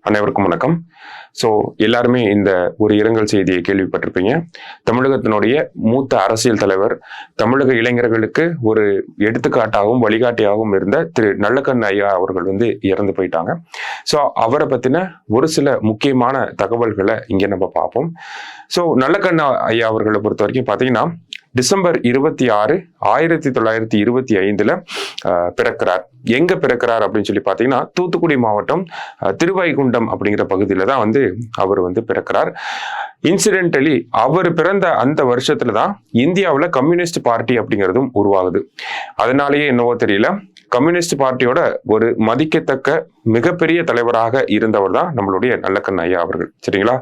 அனைவருக்கும் வணக்கம். எல்லாருமே இந்த ஒரு இரங்கல் செய்தியை கேள்விப்பட்டிருப்பீங்க. தமிழகத்தினுடைய மூத்த அரசியல் தலைவர், தமிழக இளைஞர்களுக்கு ஒரு எடுத்துக்காட்டாகவும் வழிகாட்டியாகவும் இருந்த திரு நல்லக்கண்ணு ஐயா அவர்கள் இறந்து போயிட்டாங்க. அவரை பத்தின ஒரு சில முக்கியமான தகவல்களை இங்க நம்ம பார்ப்போம். நல்லக்கண்ணு ஐயா அவர்களை பொறுத்த வரைக்கும் பாத்தீங்கன்னா டிசம்பர் 26, 1925 பிறக்கிறார். எங்க பிறக்கிறார் அப்படின்னு சொல்லி பாத்தீங்கன்னா தூத்துக்குடி மாவட்டம் திருவைகுண்டம் அப்படிங்கிற பகுதியில தான் அவர் பிறக்கிறார். இன்சிடென்டலி அவர் பிறந்த அந்த வருஷத்துலதான் இந்தியாவில் கம்யூனிஸ்ட் பார்ட்டி அப்படிங்கிறதும் உருவாகுது. அதனாலேயே என்னவோ தெரியல, கம்யூனிஸ்ட் பார்ட்டியோட ஒரு மதிக்கத்தக்க மிகப்பெரிய தலைவராக இருந்தவர் தான் நம்மளுடைய நல்லக்கண்ணு ஐயா அவர்கள். சரிங்களா?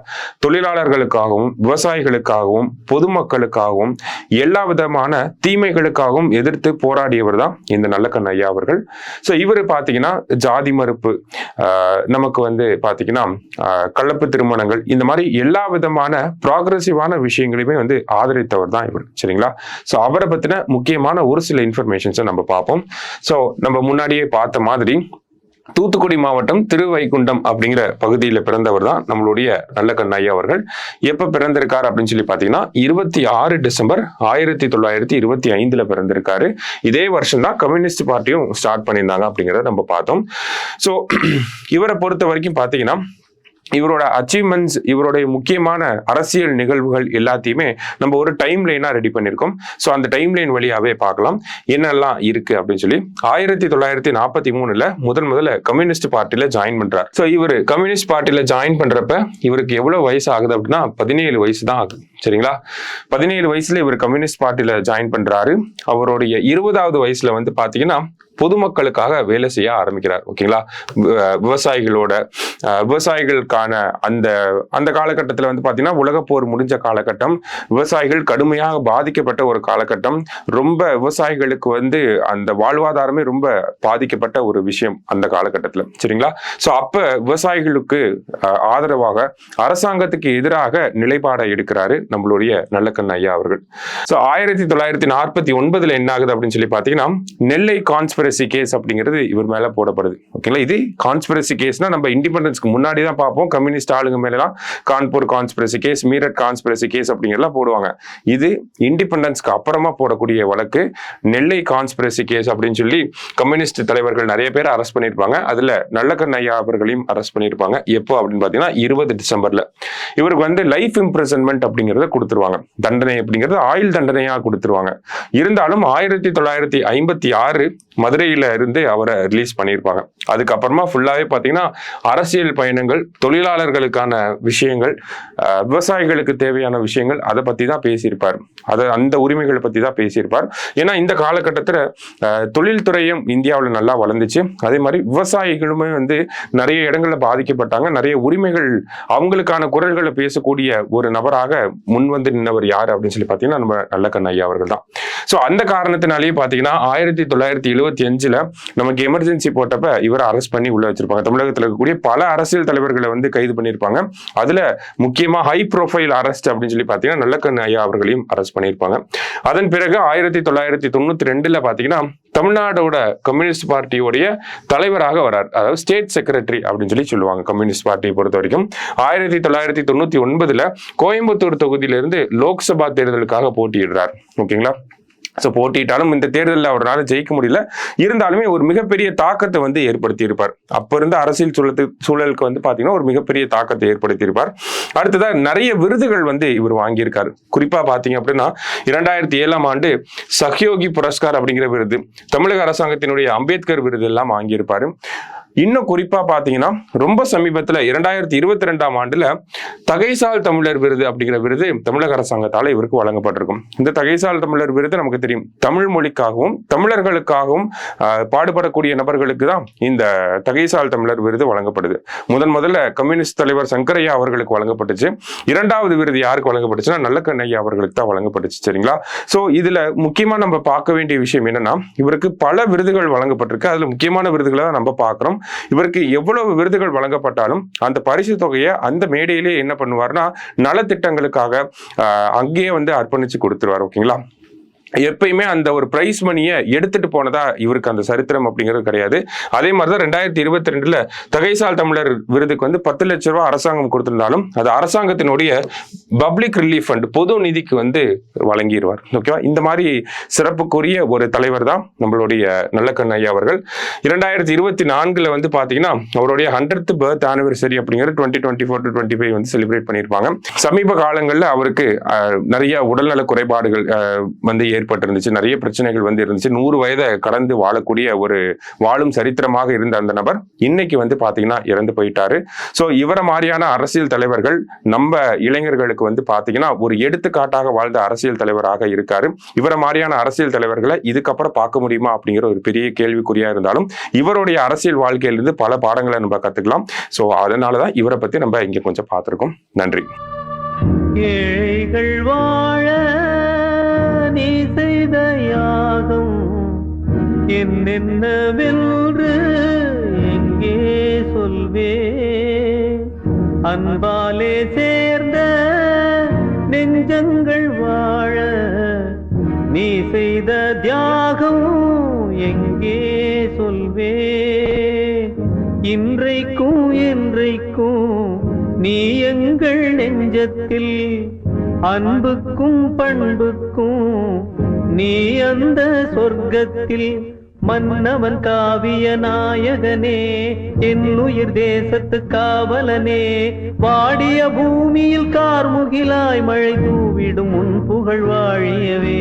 தொழிலாளர்களுக்காகவும் விவசாயிகளுக்காகவும் பொதுமக்களுக்காகவும் எல்லா விதமான தீமைகளுக்காகவும் எதிர்த்து போராடியவர் தான் இந்த நல்லக்கண்ணு ஐயா அவர்கள். இவர் பாத்தீங்கன்னா ஜாதி மறுப்பு, நமக்கு பாத்தீங்கன்னா கலப்பு திருமணங்கள், இந்த மாதிரி எல்லா விதமான ப்ராக்ரெசிவான விஷயங்களையுமே ஆதரித்தவர் தான் இவர். சரிங்களா? அவரை பத்தின முக்கியமான ஒரு சில இன்ஃபர்மேஷன்ஸை நம்ம பார்ப்போம். நம்ம முன்னாடியே பார்த்த மாதிரி தூத்துக்குடி மாவட்டம் திருவைகுண்டம் அப்படிங்கிற பகுதியில் பிறந்தவர் தான் நம்மளுடைய நல்லக்கண்ணு ஐயா அவர்கள். எப்ப பிறந்திருக்காரு அப்படின்னு சொல்லி பாத்தீங்கன்னா 26 டிசம்பர் 1925 பிறந்திருக்காரு. இதே வருஷம் தான் கம்யூனிஸ்ட் பார்ட்டியும் ஸ்டார்ட் பண்ணியிருந்தாங்க அப்படிங்கிறத நம்ம பார்த்தோம். இவரை பொறுத்த வரைக்கும் பாத்தீங்கன்னா இவரோட அச்சீவ்மெண்ட்ஸ், இவருடைய முக்கியமான அரசியல் நிகழ்வுகள் எல்லாத்தையுமே நம்ம ஒரு டைம் லைனா ரெடி பண்ணியிருக்கோம். அந்த டைம் லைன் வழியாவே பார்க்கலாம் என்னெல்லாம் இருக்கு அப்படின்னு சொல்லி. 1943 முதல்ல கம்யூனிஸ்ட் பார்ட்டில ஜாயின் பண்றாரு. இவர் கம்யூனிஸ்ட் பார்ட்டில ஜாயின் பண்றப்ப இவருக்கு எவ்வளவு வயசு ஆகுது அப்படின்னா 17 வயசு தான் ஆகுது. சரிங்களா? 17 வயசுல இவர் கம்யூனிஸ்ட் பார்ட்டில ஜாயின் பண்றாரு. அவருடைய 20வது வயசுல பாத்தீங்கன்னா பொதுமக்களுக்காக வேலை செய்ய ஆரம்பிக்கிறார். ஓகேங்களா? விவசாயிகளுக்கான அந்த காலகட்டத்தில் பாத்தீங்கன்னா உலகப்போர் முடிஞ்ச காலகட்டம், விவசாயிகள் கடுமையாக பாதிக்கப்பட்ட ஒரு காலகட்டம். ரொம்ப விவசாயிகளுக்கு அந்த வாழ்வாதாரமே ரொம்ப பாதிக்கப்பட்ட ஒரு விஷயம் அந்த காலகட்டத்தில். சரிங்களா? அப்ப விவசாயிகளுக்கு ஆதரவாக அரசாங்கத்துக்கு எதிராக நிலைப்பாடை எடுக்கிறாரு நம்மளுடைய நல்லக்கண்ணு ஐயா அவர்கள். 1949 என்ன ஆகுது அப்படின்னு சொல்லி பாத்தீங்கன்னா நெல்லை கான்ஸ்பிரசி கேஸ் அப்படிங்கிறது இவர் மேல போடப்படுது. ஓகேங்களா? இது கான்ஸ்பிரசி கேஸ்னா நம்ம இண்டிபெண்டன்ஸ்க்கு முன்னாடி தான் பார்ப்போம். கம்யூனிஸ்ட் ஆளுங்க மேலாம் Kanpur conspiracy case, Meerut conspiracy case அப்படிங்கிறலாம் போடுவாங்க. இது இண்டிபெண்டன்ஸ்க்கு அப்புறமா போடக்கூடிய வழக்கு நெல்லை கான்ஸ்பிரசி கேஸ் அப்படின்னு சொல்லி கம்யூனிஸ்ட் தலைவர்கள் நிறைய பேர் அரெஸ்ட் பண்ணியிருப்பாங்க. அதுல நல்லக்கண்ணு ஐயா அவர்களையும் அரெஸ்ட் பண்ணியிருப்பாங்க. எப்போ அப்படின்னு பாத்தீங்கன்னா 20 டிசம்பர்ல இவருக்கு லைஃப் இம்ப்ரிசன்மெண்ட் அப்படிங்கறத கொடுத்துருவாங்க. தண்டனை அப்படிங்கிறது ஆயுள் தண்டனையா கொடுத்துருவாங்க. இருந்தாலும் 1956 மதுரையில இருந்து அவரை ரிலீஸ் பண்ணியிருப்பாங்க. அதுக்கப்புறமா ஃபுல்லாவே பாத்தீங்கன்னா அரசியல் பயணங்கள், தொழிலாளர்களுக்கான விஷயங்கள், விவசாயிகளுக்கு தேவையான விஷயங்கள், அதை பத்தி தான் பேசியிருப்பார். அந்த உரிமைகளை பத்தி தான் பேசியிருப்பார். ஏன்னா இந்த காலகட்டத்துல தொழில்துறையும் இந்தியாவில் நல்லா வளர்ந்துச்சு. அதே மாதிரி விவசாயிகளுமே நிறைய இடங்கள்ல பாதிக்கப்பட்டாங்க. நிறைய உரிமைகள், அவங்களுக்கான குரல்களை பேசக்கூடிய ஒரு நபராக நின்றவர் யாரு அப்படின்னு சொல்லி பாத்தீங்கன்னா நம்ம நல்லக்கண்ணு ஐயா அவர்கள் தான். அந்த காரணத்தினாலேயே பாத்தீங்கன்னா 1975 நமக்கு எமர்ஜென்சி போட்டப்ப இவரை அரெஸ்ட் பண்ணி உள்ள வச்சிருப்பாங்க. தமிழகத்தில் இருக்கக்கூடிய பல அரசியல் தலைவர்களை கைது பண்ணியிருப்பாங்க. அதுல முக்கியமா ஹை ப்ரொஃபைல் அரெஸ்ட் அப்படின்னு சொல்லி பாத்தீங்கன்னா நல்லக்கண்ணு ஐயா அவர்களையும் அரெஸ்ட் பண்ணியிருப்பாங்க. அதன் பிறகு 1992 பாத்தீங்கன்னா தமிழ்நாடோட கம்யூனிஸ்ட் பார்ட்டியோடைய தலைவராக வரார். அதாவது ஸ்டேட் செக்ரட்டரி அப்படின்னு சொல்லி சொல்லுவாங்க கம்யூனிஸ்ட் பார்ட்டியை பொறுத்த வரைக்கும். 1999 கோயம்புத்தூர் தொகுதியிலிருந்து லோக்சபா தேர்தலுக்காக போட்டியிடுறார். ஓகேங்களா? போட்டிட்டாலும் இந்த தேர்தலில் அவரால் ஜெயிக்க முடியல. இருந்தாலுமே ஒரு மிகப்பெரிய தாக்கத்தை ஏற்படுத்தி இருப்பார். அப்ப இருந்த அரசியல் சூழலுக்கு பாத்தீங்கன்னா ஒரு மிகப்பெரிய தாக்கத்தை ஏற்படுத்தி இருப்பார். அடுத்ததா நிறைய விருதுகள் இவர் வாங்கியிருக்காரு. குறிப்பா பாத்தீங்க அப்படின்னா 2007 ஆண்டு சஹ்யோகி புரஸ்கார் அப்படிங்கிற விருது, தமிழக அரசாங்கத்தினுடைய அம்பேத்கர் விருது எல்லாம் வாங்கியிருப்பாரு. இன்னும் குறிப்பா பாத்தீங்கன்னா ரொம்ப சமீபத்துல 2022 ஆண்டுல தகைசால் தமிழர் விருது அப்படிங்கிற விருது தமிழக அரசாங்கத்தால இவருக்கு வழங்கப்பட்டிருக்கும். இந்த தகைசால் தமிழர் விருது நமக்கு தெரியும், தமிழ் மொழிக்காகவும் தமிழர்களுக்காகவும் பாடுபடக்கூடிய நபர்களுக்கு தான் இந்த தகைசால் தமிழர் விருது வழங்கப்படுது. முதல்ல கம்யூனிஸ்ட் தலைவர் சங்கரையா அவர்களுக்கு வழங்கப்பட்டுச்சு. இரண்டாவது விருது யாருக்கு வழங்கப்பட்டுச்சுன்னா நல்லக்கண்ணு ஐயா அவர்களுக்கு தான் வழங்கப்பட்டுச்சு. சரிங்களா? இதுல முக்கியமா நம்ம பார்க்க வேண்டிய விஷயம் என்னன்னா இவருக்கு பல விருதுகள் வழங்கப்பட்டிருக்கு. அதுல முக்கியமான விருதுகளை தான் நம்ம பார்க்கிறோம். இவருக்கு எவ்வளவு விருதுகள் வழங்கப்பட்டாலும் அந்த பரிசு தொகையை அந்த மேடையிலே என்ன பண்ணுவார்னா நலத்திட்டங்களுக்காக அங்கேயே அர்ப்பணிச்சு கொடுத்துருவார். ஓகேங்களா? எப்பயுமே அந்த ஒரு பிரைஸ் மணியை எடுத்துட்டு போனதா இவருக்கு அந்த சரித்திரம் அப்படிங்கிறது கிடையாது. அதே மாதிரிதான் 2022 தகைசால் தமிழர் விருதுக்கு வந்து 10 லட்சம் ரூபாய் அரசாங்கம் கொடுத்திருந்தாலும் அது அரசாங்கத்தினுடைய பப்ளிக் ரிலீஃப் ஃபண்ட், பொது நிதிக்கு வந்து வழங்கிடுவார். ஓகேவா? இந்த மாதிரி சிறப்புக்குரிய ஒரு தலைவர் தான் நம்மளுடைய நல்லக்கண் ஐயா அவர்கள். 2024 வந்து பாத்தீங்கன்னா அவருடைய 100th பர்த் ஆனிவர்சரி அப்படிங்கிறது 2024 to 25 வந்து செலிப்ரேட் பண்ணியிருப்பாங்க. சமீப காலங்களில் அவருக்கு நிறைய உடல்நல குறைபாடுகள் வந்து ஏற்பட்டிருந்துச்சு, நிறைய பிரச்சனைகள் வந்து இருந்துச்சு. 100 வயதை கடந்து வாழக்கூடிய ஒரு வாழும் சரித்திரமாக இருந்த அந்த நபர் இன்னைக்கு வந்து பாத்தீங்கன்னா இறந்து போயிட்டாரு. சோ இவர மாதிரியான அரசியல் தலைவர்கள் நம்ம இளைஞர்களுக்கு வந்து பாத்தீங்கன்னா ஒரு எடுத்துக்காட்டாக வாழ்ந்த அரசியல் தலைவராக இருக்காரு. இவர மாதிரியான அரசியல் தலைவர்களை இதுக்கப்புறம் பார்க்க முடியுமா அப்படிங்கிற ஒரு பெரிய கேள்விக்குறியா இருந்தாலும் இவருடைய அரசியல் வாழ்க்கையிலிருந்து பல பாடங்களை நம்ம கத்துக்கலாம். சோ அதனாலதான் இவரை பத்தி நம்ம இங்க கொஞ்சம் பார்த்திருக்கோம். நன்றி. ஏழைகள் வாழ நீ செய்த யாகம் என்னென்னவென்று எங்கே சொல்வே, அன்பாலே சேர்ந்த நெஞ்சங்கள் வாழ நீ செய்த தியாகம் எங்கே சொல்வே, இன்றைக்கும் என்றைக்கும் நீ எங்கள் நெஞ்சத்தில் அன்புக்கும் பண்புக்கும் நீ அந்த சொர்க்கத்தில் மன்னவன் காவிய நாயகனே, என் உயிர் தேசத்து காவலனே, வாடிய பூமியில் கார்முகிலாய் மழை தூவிடும் உன் புகழ் வாழியவே.